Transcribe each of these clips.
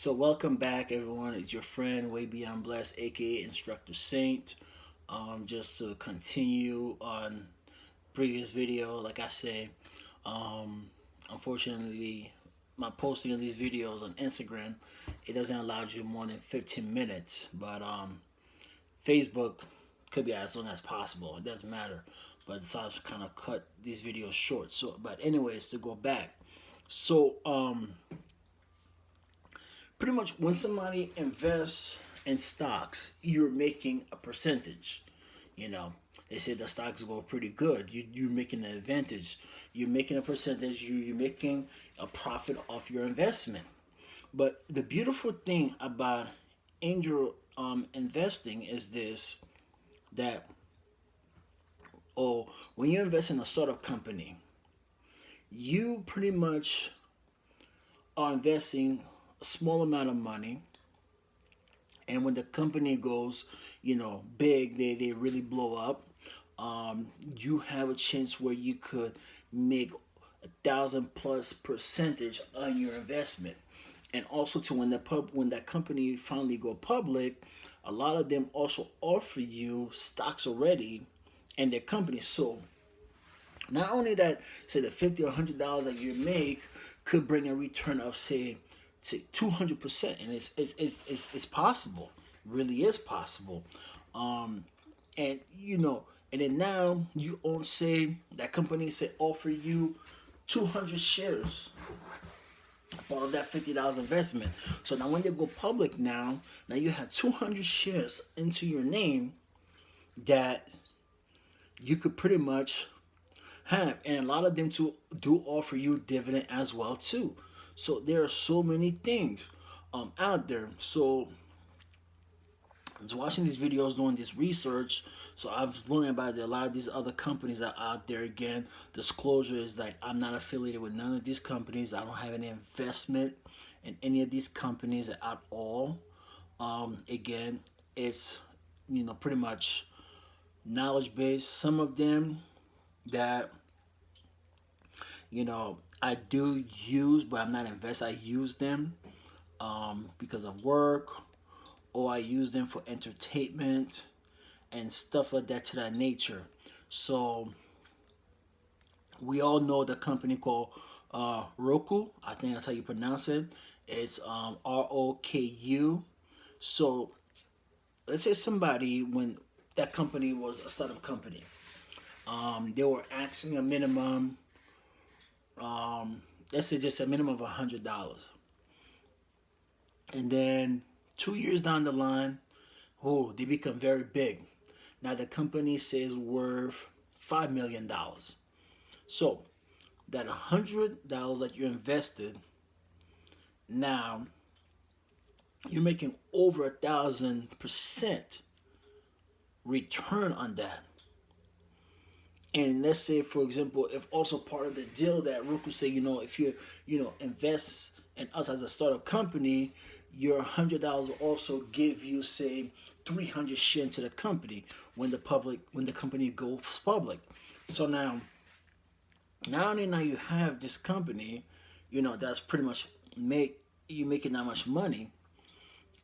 So welcome back, everyone. It's your friend Way Beyond Blessed, aka Instructor Saint. Just to continue on previous video, like I say, um, unfortunately, my posting of these videos on Instagram, it doesn't allow you more than 15 minutes. But Facebook could be as long as possible. It doesn't matter. But so I've kind of cut these videos short. So, but anyways, to go back, so pretty much when somebody invests in stocks, you're making a percentage. You know, they say the stocks go pretty good. You're making an advantage. You're making a percentage. You're making a profit off your investment. But the beautiful thing about angel investing is this: that when you invest in a startup company, you pretty much are investing a small amount of money, and when the company goes big, they really blow up. You have a chance where you could make 1,000+ percentage on your investment. And also to when that company finally go public, a lot of them also offer you stocks already in their company. So not only that, say the 50 or $100 that you make could bring a return of say 200%, and it's possible, really is possible. Um, and and then now you own, say that company say offer you 200 shares, part of that $50 investment. So now when they go public, now you have 200 shares into your name that you could pretty much have, and a lot of them too do offer you dividend as well too. So there are so many things out there. So I was watching these videos, doing this research. So I was learning about a lot of these other companies that are out there. Again, disclosure is like I'm not affiliated with none of these companies. I don't have any investment in any of these companies at all. Again, it's pretty much knowledge based. Some of them that I do use, but I'm not invested. I use them because of work, or I use them for entertainment and stuff like that to that nature. So we all know the company called Roku. I think that's how you pronounce it. It's ROKU. So let's say somebody, when that company was a startup company, they were asking a minimum, let's say just a minimum of $100, and then 2 years down the line, oh, they become very big. Now the company says worth $5 million. So that $100 that you invested, now you're making over 1,000% return on that. And let's say, for example, if also part of the deal that Roku say, if you invest in us as a startup company, your $100 will also give you, say, 300 share into the company when the company goes public. So now, not only now you have this company, that's pretty much making that much money,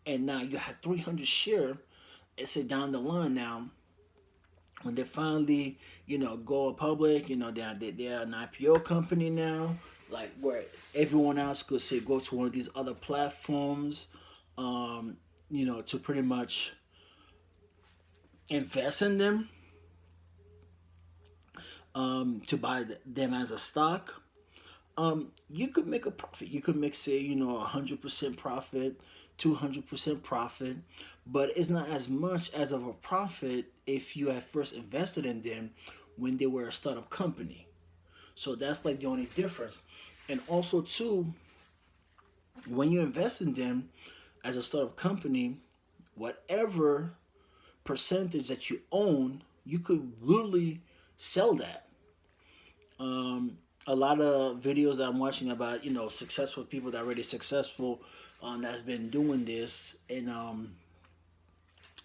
and now you have 300 share. Let's say down the line now, when they finally, go public, they're an IPO company now, like where everyone else could say go to one of these other platforms, to pretty much invest in them, to buy them as a stock. You could make a profit. You could make, say, 100% profit, 200% profit, but it's not as much as of a profit if you had first invested in them when they were a startup company. So that's like the only difference. And also too, when you invest in them as a startup company, whatever percentage that you own, you could really sell that. A lot of videos that I'm watching about successful people that are already successful, that's been doing this, and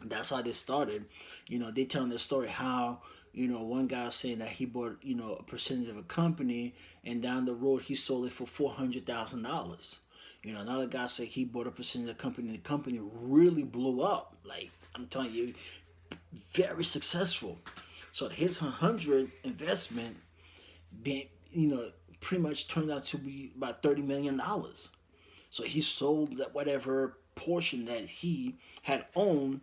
that's how they started. They telling the story how one guy saying that he bought a percentage of a company, and down the road he sold it for $400,000. Another guy said he bought a percentage of the company. The company really blew up. Like I'm telling you, very successful. So his 100 investment being, pretty much turned out to be about $30 million. So he sold that whatever portion that he had owned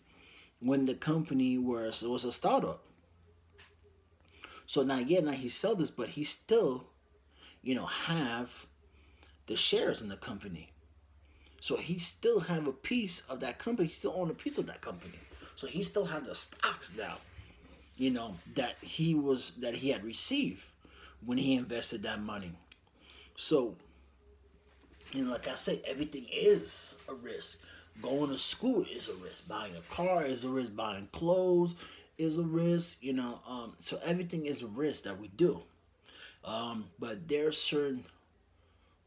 when the company was a startup. So now he sell this, but he still, have the shares in the company. So he still have a piece of that company. He still own a piece of that company. So he still have the stocks now, that he had received when he invested that money. So, like I said, everything is a risk. Going to school is a risk. Buying a car is a risk. Buying clothes is a risk. So everything is a risk that we do. But there are certain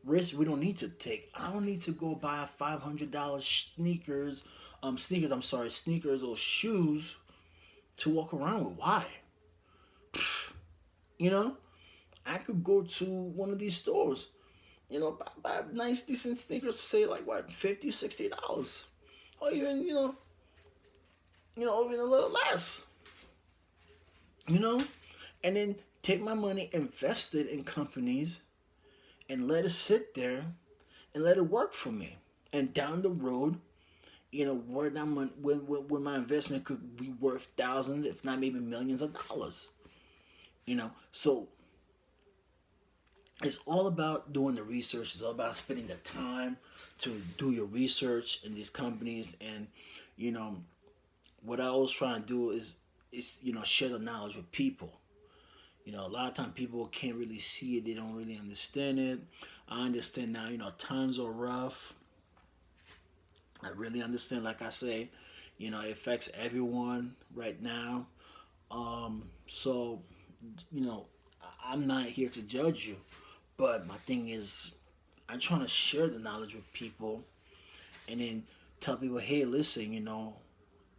risks we don't need to take. I don't need to go buy $500 sneakers or shoes to walk around with. Why? You know, I could go to one of these stores, buy nice, decent sneakers, say like what, 50, $60, or even, even a little less, you know, and then take my money, invest it in companies, and let it sit there, and let it work for me. And down the road, where that money, when my investment could be worth thousands, if not maybe millions of dollars. So it's all about doing the research. It's all about spending the time to do your research in these companies. And you know what I always try to do is share the knowledge with people. A lot of time people can't really see it. They don't really understand it. I understand now. Times are rough. I really understand. Like I say, it affects everyone right now. So, you know, I'm not here to judge you, but my thing is, I'm trying to share the knowledge with people, and then tell people, hey, listen,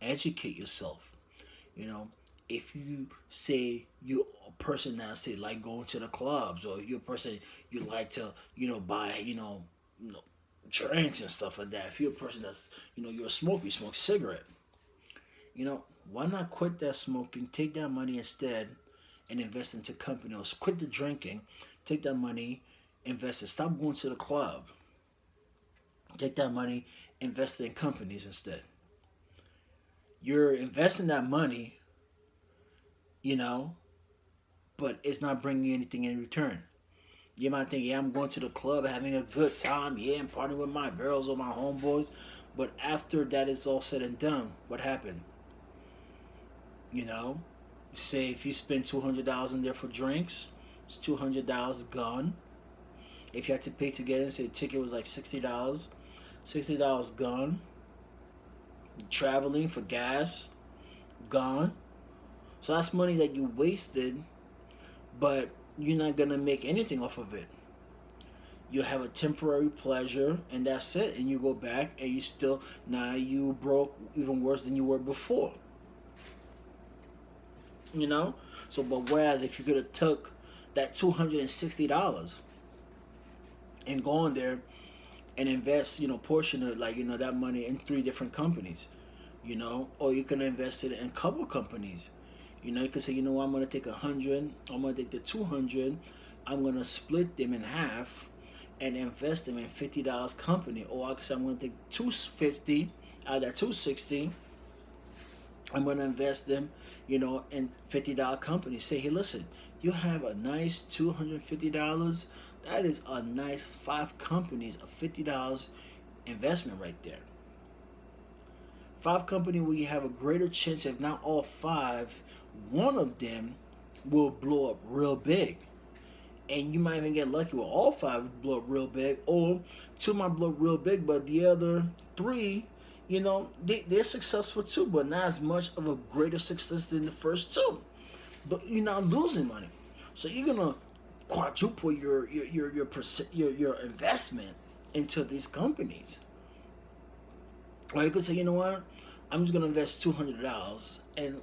educate yourself. You know, if you say you're a person that say like going to the clubs, or you're a person you like to, buy, drinks and stuff like that. If you're a person that's, you're a smoker, you smoke cigarette. Why not quit that smoking? Take that money instead and invest into companies. Quit the drinking. Take that money, invest it. Stop going to the club. Take that money, invest it in companies instead. You're investing that money, you know, but it's not bringing you anything in return. You might think, yeah, I'm going to the club, having a good time. Yeah, I'm partying with my girls or my homeboys. But after that is all said and done, what happened? You know, say if you spend $200 in there for drinks, it's $200 gone. If you had to pay to get in, say the ticket was like $60, $60 gone. Traveling for gas, gone. So that's money that you wasted, but you're not gonna make anything off of it. You have a temporary pleasure, and that's it. And you go back, and you still, now you broke even worse than you were before. You know. So, but whereas if you could have took that $260 and gone there and invest, portion of, like, that money in three different companies, or you can invest it in a couple companies. You can say, I'm gonna take 100, I'm gonna take the 200, I'm gonna split them in half and invest them in $50 company. Or I can say I'm gonna take 250 out of that 260. I'm gonna invest them, in $50 companies. Say, hey, listen, you have a nice $250. That is a nice 5 companies of $50 investment right there. 5 company where you have a greater chance, if not all 5, one of them will blow up real big. And you might even get lucky with all 5 blow up real big, or 2 might blow up real big, but the other 3, they're successful too, but not as much of a greater success than the first 2. But you're not losing money. So you're gonna quadruple your investment into these companies. Or you could say, what? I'm just gonna invest $200 in,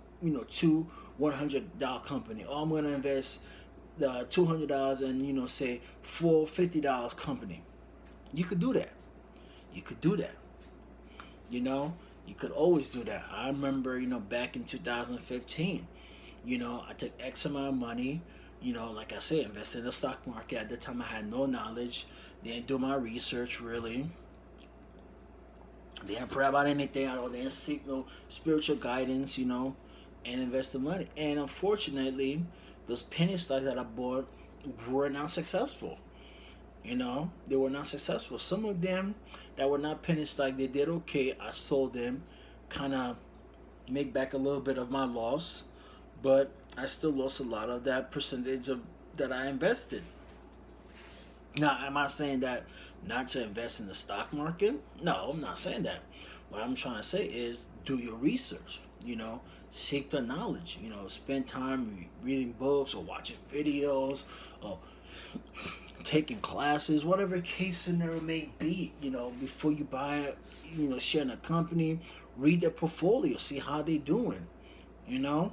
two $100 company. Or I'm gonna invest the $200 in, say, four $50 company. You could do that. You could do that. You know, you could always do that. I remember, back in 2015, I took X amount of money, like I said, invested in the stock market. At the time, I had no knowledge, didn't do my research really, didn't pray about anything. I didn't seek no spiritual guidance, and invest the money. And unfortunately, those penny stocks that I bought were not successful. They were not successful. Some of them that were not penny stock, they did okay. I sold them, kind of make back a little bit of my loss, but I still lost a lot of that percentage of that I invested. Now, am I saying that not to invest in the stock market? No, I'm not saying that. What I'm trying to say is do your research. Seek the knowledge. Spend time reading books or watching videos or taking classes, whatever case scenario may be. Before you buy, share in a company, read their portfolio, see how they doing. You know,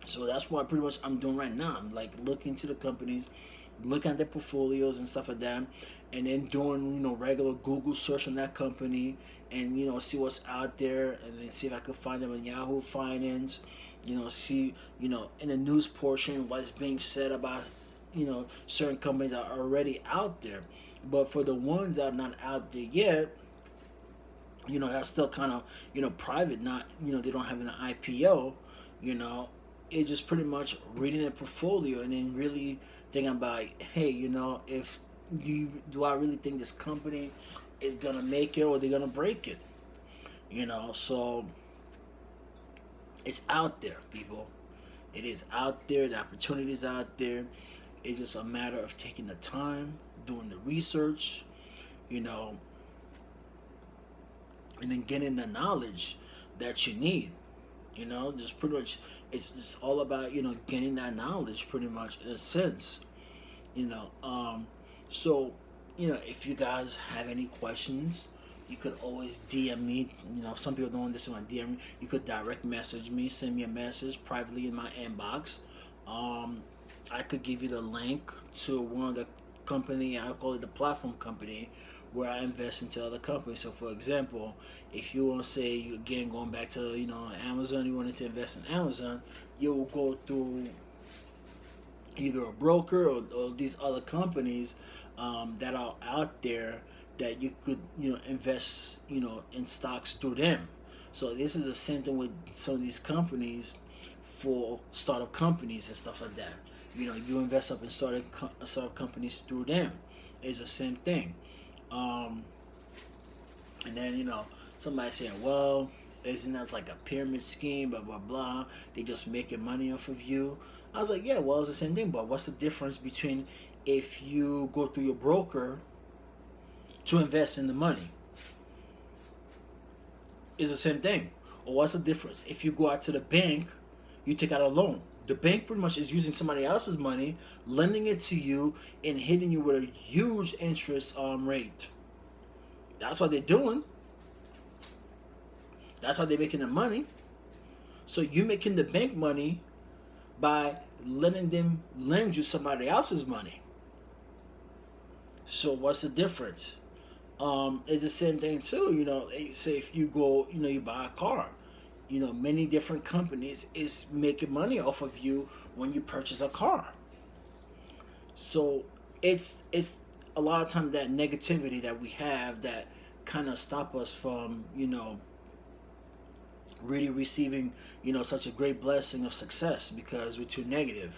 so that's what pretty much I'm doing right now. I'm like looking to the companies, looking at their portfolios and stuff like that, and then doing regular Google search on that company, and see what's out there, and then see if I could find them in Yahoo Finance. See in the news portion what's being said about certain companies that are already out there. But for the ones that are not out there yet, that's still kind of private, not they don't have an IPO. you know it's just pretty much reading the portfolio and then really thinking about, hey, if do I really think this company is gonna make it or they're gonna break it. So it's out there, people. It is out there. The opportunity is out there. It's just a matter of taking the time, doing the research, you know and then getting the knowledge that you need. Just pretty much, it's just all about getting that knowledge, pretty much, in a sense. you know um so if you guys have any questions, you could always DM me. Some people don't understand my DM me. You could direct message me, send me a message privately in my inbox. I could give you the link to one of the company, I call it the platform company, where I invest into other companies. So for example, if you want to say, you again going back to Amazon, you wanted to invest in Amazon, you will go through either a broker, or these other companies that are out there, that you could invest in stocks through them. So this is the same thing with some of these companies, for startup companies and stuff like that. You invest up in startup companies through them. It's the same thing. um, and then somebody saying, well, isn't that like a pyramid scheme, blah blah blah, they just making money off of you. I was like, yeah, well, it's the same thing, but what's the difference between if you go through your broker to invest in the money? Is the same thing. Or what's the difference if you go out to the bank, you take out a loan? The bank pretty much is using somebody else's money, lending it to you, and hitting you with a huge interest rate. That's what they're doing. That's how they're making the money. So you're making the bank money by letting them lend you somebody else's money. So what's the difference? It's the same thing too. Say if you go, you buy a car. Many different companies is making money off of you when you purchase a car. So it's a lot of time that negativity that we have that kind of stop us from really receiving such a great blessing of success, because we're too negative.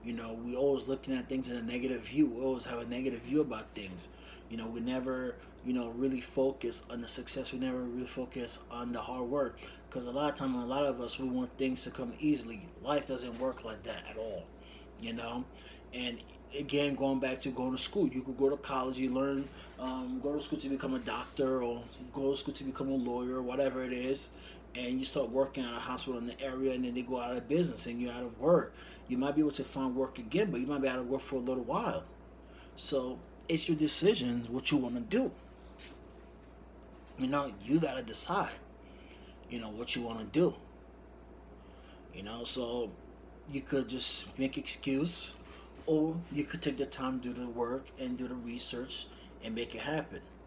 We always looking at things in a negative view. We always have a negative view about things. We never really focus on the success. We never really focus on the hard work, because a lot of time, a lot of us, we want things to come easily. Life doesn't work like that at all. you know and again, going back to going to school, you could go to college, you learn, go to school to become a doctor, or go to school to become a lawyer, whatever it is, and you start working at a hospital in the area, and then they go out of business and you're out of work. You might be able to find work again, but you might be out of work for a little while. So it's your decision what you want to do. You got to decide what you want to do. So you could just make excuse, or you could take the time, do the work, and do the research, and make it happen.